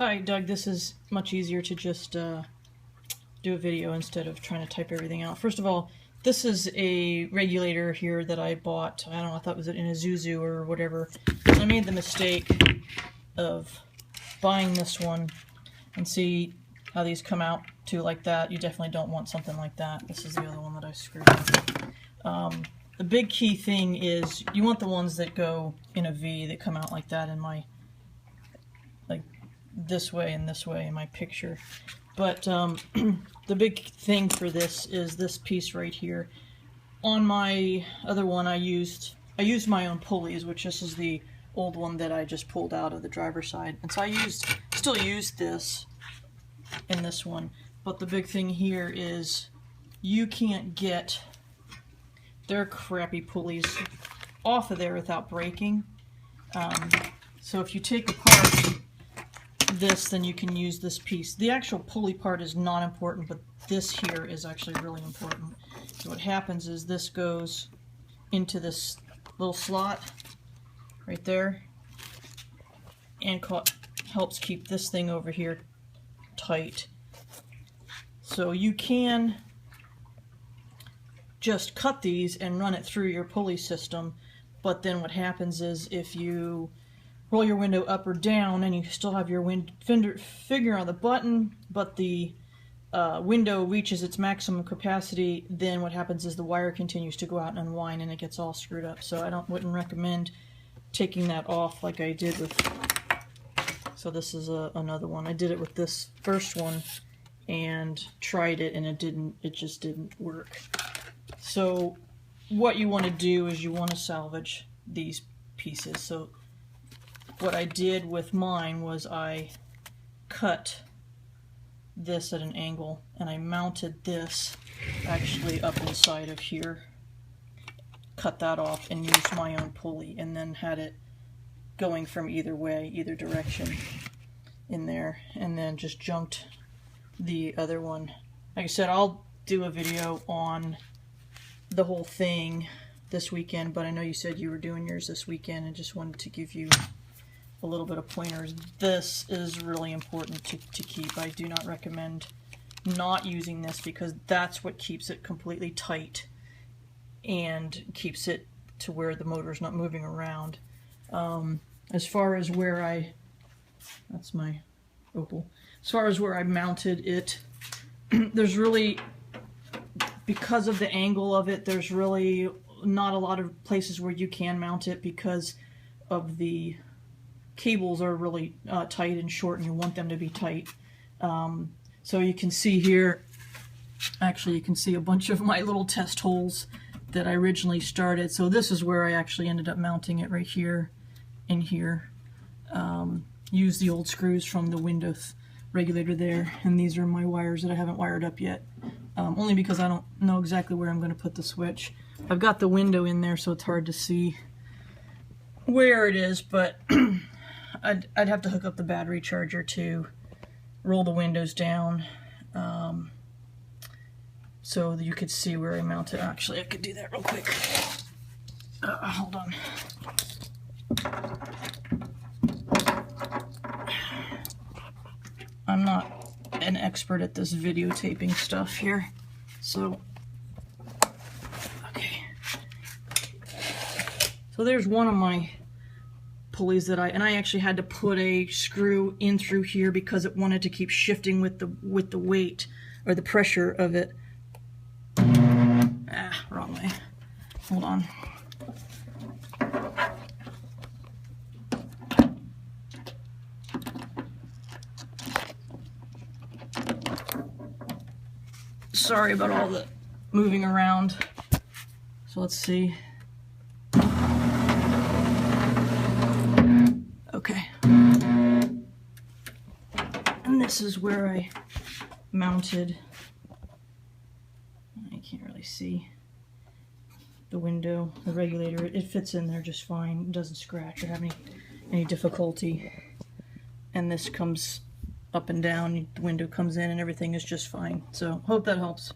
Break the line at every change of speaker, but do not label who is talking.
Hi, Doug. This is much easier to just do a video instead of trying to type everything out. First of all, this is a regulator here that I bought. I don't know, I thought it was in Isuzu or whatever. I made the mistake of buying this one, and see how these come out too like that. You definitely don't want something like that. This is the other one that I screwed up. The big key thing is you want the ones that go in a V, that come out like that in my, like this way and this way in my picture. But the big thing for this is this piece right here. On my other one I used my own pulleys, which this is the old one that I just pulled out of the driver's side. And so I still used this in this one. But the big thing here is you can't get their crappy pulleys off of there without breaking. So if you take apart this, then you can use this piece. The actual pulley part is not important, but this here is actually really important. So what happens is this goes into this little slot right there and helps keep this thing over here tight. So you can just cut these and run it through your pulley system, but then what happens is if you roll your window up or down and you still have your finger on the button, but the window reaches its maximum capacity, then what happens is the wire continues to go out and unwind and it gets all screwed up. So I wouldn't recommend taking that off like I did with, so this is another one. I did it with this first one and tried it and it just didn't work. So what you want to do is you want to salvage these pieces. So what I did with mine was I cut this at an angle and I mounted this actually up inside of here, cut that off and used my own pulley, and then had it going from either way, either direction in there, and then just junked the other one. Like I said, I'll do a video on the whole thing this weekend, but I know you said you were doing yours this weekend and just wanted to give you a little bit of pointers. This is really important to keep. I do not recommend not using this because that's what keeps it completely tight and keeps it to where the motor is not moving around. As far as where that's my Opel. As far as where I mounted it, there's really, because of the angle of it, there's really not a lot of places where you can mount it because of the cables are really tight and short, and you want them to be tight. So you can see here, actually you can see a bunch of my little test holes that I originally started. So this is where I actually ended up mounting it, right here and here. Use the old screws from the window regulator there, and these are my wires that I haven't wired up yet, only because I don't know exactly where I'm going to put the switch. I've got the window in there, so it's hard to see where it is, but I'd have to hook up the battery charger to roll the windows down, so that you could see where I mount it. Actually, I could do that real quick. Hold on. I'm not an expert at this videotaping stuff here, so okay. So there's one of my pulleys that I actually had to put a screw in through here because it wanted to keep shifting with the weight or the pressure of it. Wrong way. Hold on. Sorry about all the moving around. So let's see. Okay. And this is where I mounted, I can't really see, the window, the regulator. It fits in there just fine. It doesn't scratch or have any difficulty. And this comes up and down, the window comes in and everything is just fine. So hope that helps.